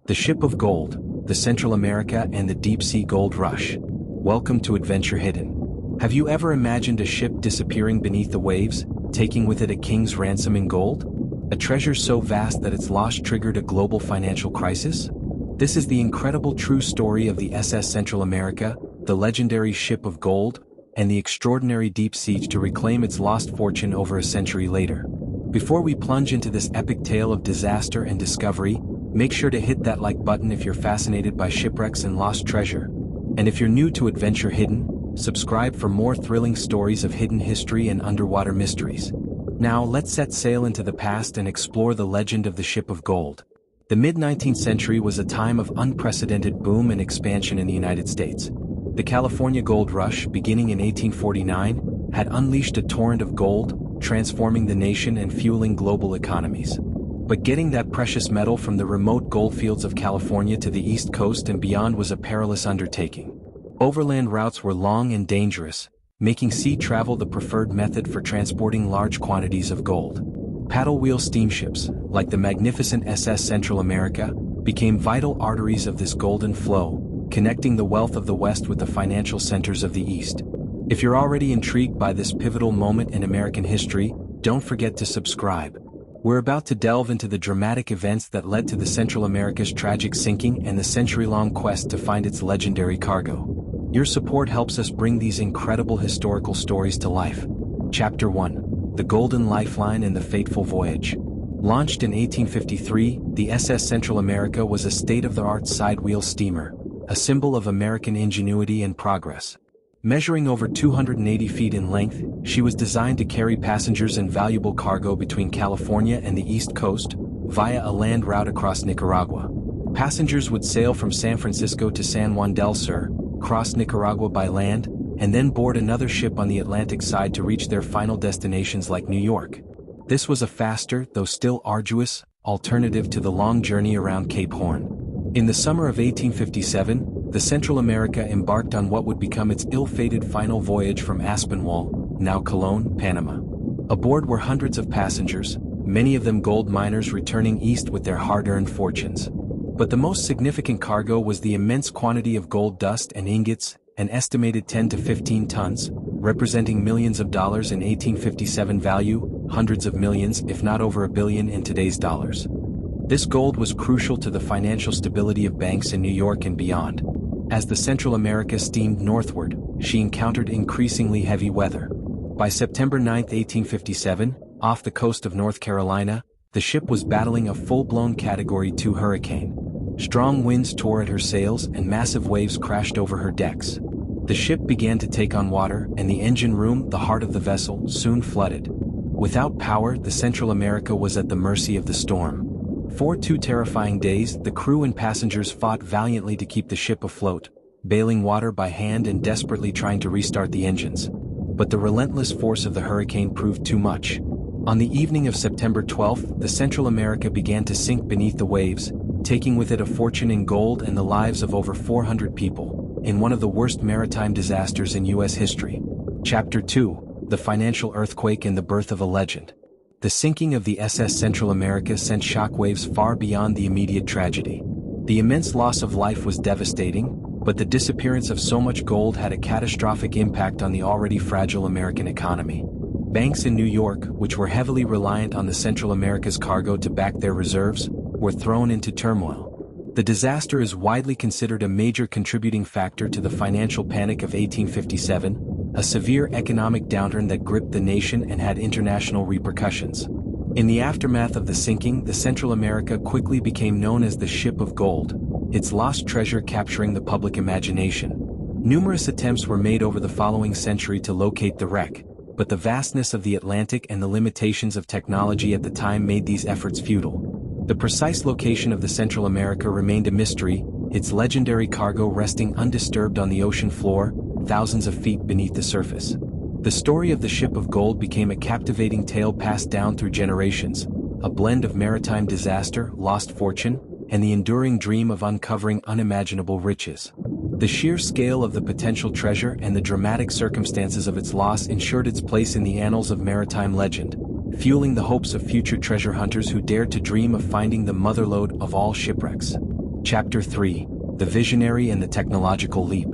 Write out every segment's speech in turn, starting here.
the ship of gold, the Central America and the deep sea gold rush. Welcome to Adventure Hidden. Have you ever imagined a ship disappearing beneath the waves, taking with it a king's ransom in gold? A treasure so vast that its loss triggered a global financial crisis? This is the incredible true story of the SS Central America, the legendary ship of gold, and the extraordinary deep siege to reclaim its lost fortune over a century later. Before we plunge into this epic tale of disaster and discovery, make sure to hit that like button if you're fascinated by shipwrecks and lost treasure. And if you're new to Adventure Hidden, subscribe for more thrilling stories of hidden history and underwater mysteries. Now let's set sail into the past and explore the legend of the ship of gold. The mid-19th century was a time of unprecedented boom and expansion in the United States. The California Gold Rush, beginning in 1849, had unleashed a torrent of gold, transforming the nation and fueling global economies. But getting that precious metal from the remote goldfields of California to the East Coast and beyond was a perilous undertaking. Overland routes were long and dangerous, making sea travel the preferred method for transporting large quantities of gold. Paddle-wheel steamships, like the magnificent SS Central America, became vital arteries of this golden flow, connecting the wealth of the West with the financial centers of the East. If you're already intrigued by this pivotal moment in American history, don't forget to subscribe. We're about to delve into the dramatic events that led to the Central America's tragic sinking and the century-long quest to find its legendary cargo. Your support helps us bring these incredible historical stories to life. Chapter 1: The Golden Lifeline and the Fateful Voyage. Launched in 1853, the SS Central America was a state-of-the-art sidewheel steamer, a symbol of American ingenuity and progress. Measuring over 280 feet in length, she was designed to carry passengers and valuable cargo between California and the East Coast, via a land route across Nicaragua. Passengers would sail from San Francisco to San Juan del Sur, cross Nicaragua by land, and then board another ship on the Atlantic side to reach their final destinations like New York. This was a faster, though still arduous, alternative to the long journey around Cape Horn. In the summer of 1857, the Central America embarked on what would become its ill-fated final voyage from Aspinwall, now Cologne, Panama. Aboard were hundreds of passengers, many of them gold miners returning east with their hard-earned fortunes. But the most significant cargo was the immense quantity of gold dust and ingots, an estimated 10 to 15 tons, representing millions of dollars in 1857 value, hundreds of millions if not over $1 billion in today's dollars. This gold was crucial to the financial stability of banks in New York and beyond. As the Central America steamed northward, she encountered increasingly heavy weather. By September 9, 1857, off the coast of North Carolina, the ship was battling a full-blown Category 2 hurricane. Strong winds tore at her sails and massive waves crashed over her decks. The ship began to take on water, and the engine room, the heart of the vessel, soon flooded. Without power, the Central America was at the mercy of the storm. For 2 terrifying days, the crew and passengers fought valiantly to keep the ship afloat, bailing water by hand and desperately trying to restart the engines. But the relentless force of the hurricane proved too much. On the evening of September 12, the Central America began to sink beneath the waves, taking with it a fortune in gold and the lives of over 400 people, in one of the worst maritime disasters in U.S. history. Chapter 2: The Financial Earthquake and the Birth of a Legend. The sinking of the SS Central America sent shockwaves far beyond the immediate tragedy. The immense loss of life was devastating, but the disappearance of so much gold had a catastrophic impact on the already fragile American economy. Banks in New York, which were heavily reliant on the Central America's cargo to back their reserves, were thrown into turmoil. The disaster is widely considered a major contributing factor to the financial panic of 1857, a severe economic downturn that gripped the nation and had international repercussions. In the aftermath of the sinking, the Central America quickly became known as the Ship of Gold, its lost treasure capturing the public imagination. Numerous attempts were made over the following century to locate the wreck, but the vastness of the Atlantic and the limitations of technology at the time made these efforts futile. The precise location of the Central America remained a mystery, its legendary cargo resting undisturbed on the ocean floor, thousands of feet beneath the surface. The story of the Ship of Gold became a captivating tale passed down through generations, a blend of maritime disaster, lost fortune, and the enduring dream of uncovering unimaginable riches. The sheer scale of the potential treasure and the dramatic circumstances of its loss ensured its place in the annals of maritime legend, fueling the hopes of future treasure hunters who dared to dream of finding the motherlode of all shipwrecks. Chapter 3: The Visionary and the Technological Leap.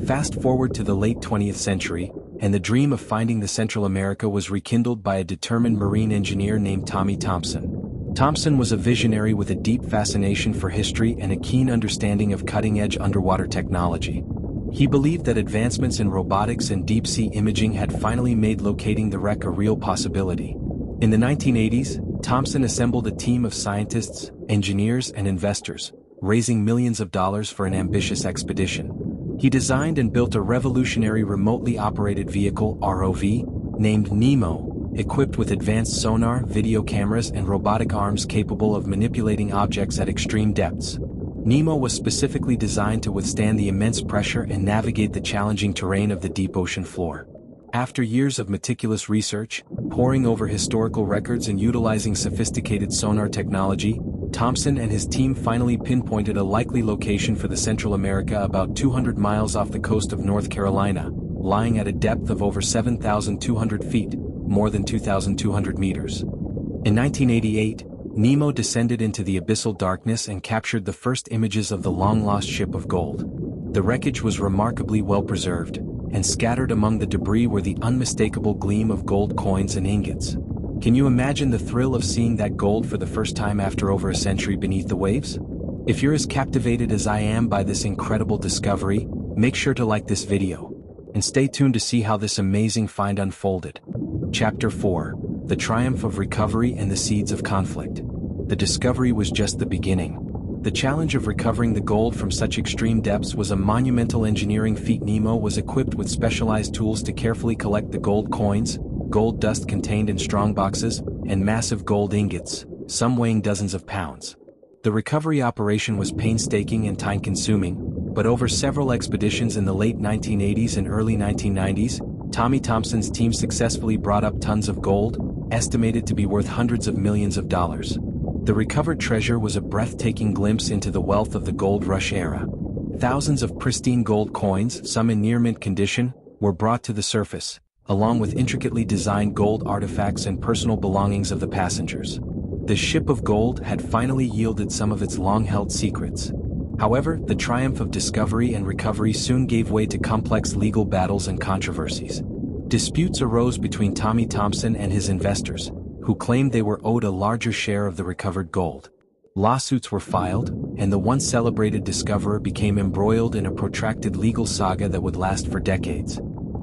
Fast forward to the late 20th century, and the dream of finding the Central America was rekindled by a determined marine engineer named Thompson. Thompson was a visionary with a deep fascination for history and a keen understanding of cutting-edge underwater technology. He believed that advancements in robotics and deep-sea imaging had finally made locating the wreck a real possibility. In the 1980s, Thompson assembled a team of scientists, engineers, and investors, raising millions of dollars for an ambitious expedition. He designed and built a revolutionary remotely operated vehicle (ROV) named Nemo, equipped with advanced sonar, video cameras, and robotic arms capable of manipulating objects at extreme depths. Nemo was specifically designed to withstand the immense pressure and navigate the challenging terrain of the deep ocean floor. After years of meticulous research, poring over historical records and utilizing sophisticated sonar technology, Thompson and his team finally pinpointed a likely location for the Central America about 200 miles off the coast of North Carolina, lying at a depth of over 7,200 feet, more than 2,200 meters. In 1988, Nemo descended into the abyssal darkness and captured the first images of the long-lost ship of gold. The wreckage was remarkably well preserved, and scattered among the debris were the unmistakable gleam of gold coins and ingots. Can you imagine the thrill of seeing that gold for the first time after over a century beneath the waves? If you're as captivated as I am by this incredible discovery, make sure to like this video, and stay tuned to see how this amazing find unfolded. Chapter 4: The Triumph of Recovery and the Seeds of Conflict. The discovery was just the beginning. The challenge of recovering the gold from such extreme depths was a monumental engineering feat. Nemo was equipped with specialized tools to carefully collect the gold coins, gold dust contained in strong boxes, and massive gold ingots, some weighing dozens of pounds. The recovery operation was painstaking and time-consuming, but over several expeditions in the late 1980s and early 1990s, Thompson's team successfully brought up tons of gold, estimated to be worth hundreds of millions of dollars. The recovered treasure was a breathtaking glimpse into the wealth of the gold rush era. Thousands of pristine gold coins, some in near-mint condition, were brought to the surface, along with intricately designed gold artifacts and personal belongings of the passengers. The ship of gold had finally yielded some of its long-held secrets. However, the triumph of discovery and recovery soon gave way to complex legal battles and controversies. Disputes arose between Thompson and his investors, who claimed they were owed a larger share of the recovered gold. Lawsuits were filed, and the once celebrated discoverer became embroiled in a protracted legal saga that would last for decades.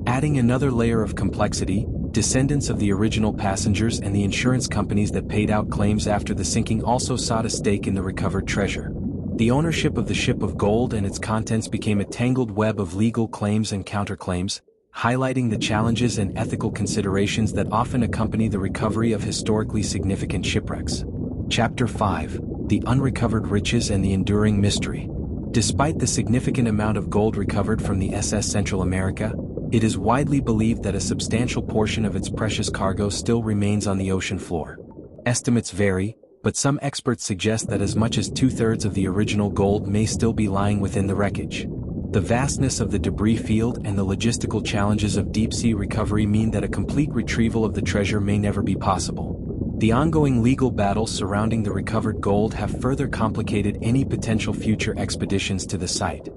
Adding another layer of complexity, descendants of the original passengers and the insurance companies that paid out claims after the sinking also sought a stake in the recovered treasure. The ownership of the ship of gold and its contents became a tangled web of legal claims and counterclaims, highlighting the challenges and ethical considerations that often accompany the recovery of historically significant shipwrecks. Chapter 5: The Unrecovered Riches and the Enduring Mystery. Despite the significant amount of gold recovered from the SS Central America, it is widely believed that a substantial portion of its precious cargo still remains on the ocean floor. Estimates vary, but some experts suggest that as much as 2/3 of the original gold may still be lying within the wreckage. The vastness of the debris field and the logistical challenges of deep-sea recovery mean that a complete retrieval of the treasure may never be possible. The ongoing legal battles surrounding the recovered gold have further complicated any potential future expeditions to the site.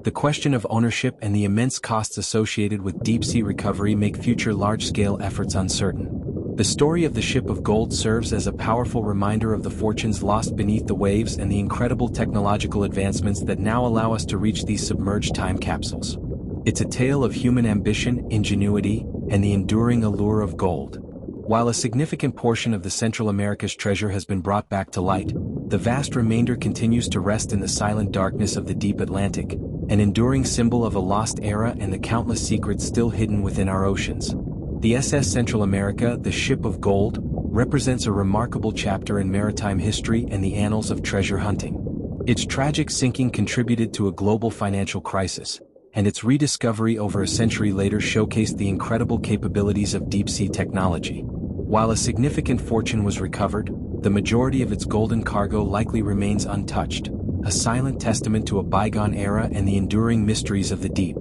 The question of ownership and the immense costs associated with deep-sea recovery make future large-scale efforts uncertain. The story of the ship of gold serves as a powerful reminder of the fortunes lost beneath the waves and the incredible technological advancements that now allow us to reach these submerged time capsules. It's a tale of human ambition, ingenuity, and the enduring allure of gold. While a significant portion of the Central America's treasure has been brought back to light, the vast remainder continues to rest in the silent darkness of the deep Atlantic, an enduring symbol of a lost era and the countless secrets still hidden within our oceans. The SS Central America, the Ship of Gold, represents a remarkable chapter in maritime history and the annals of treasure hunting. Its tragic sinking contributed to a global financial crisis, and its rediscovery over a century later showcased the incredible capabilities of deep-sea technology. While a significant fortune was recovered, the majority of its golden cargo likely remains untouched, a silent testament to a bygone era and the enduring mysteries of the deep.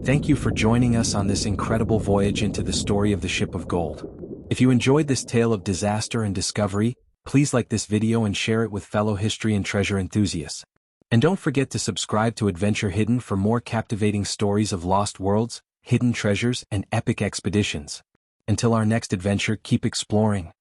Thank you for joining us on this incredible voyage into the story of the Ship of Gold. If you enjoyed this tale of disaster and discovery, please like this video and share it with fellow history and treasure enthusiasts. And don't forget to subscribe to Adventure Hidden for more captivating stories of lost worlds, hidden treasures, and epic expeditions. Until our next adventure, keep exploring.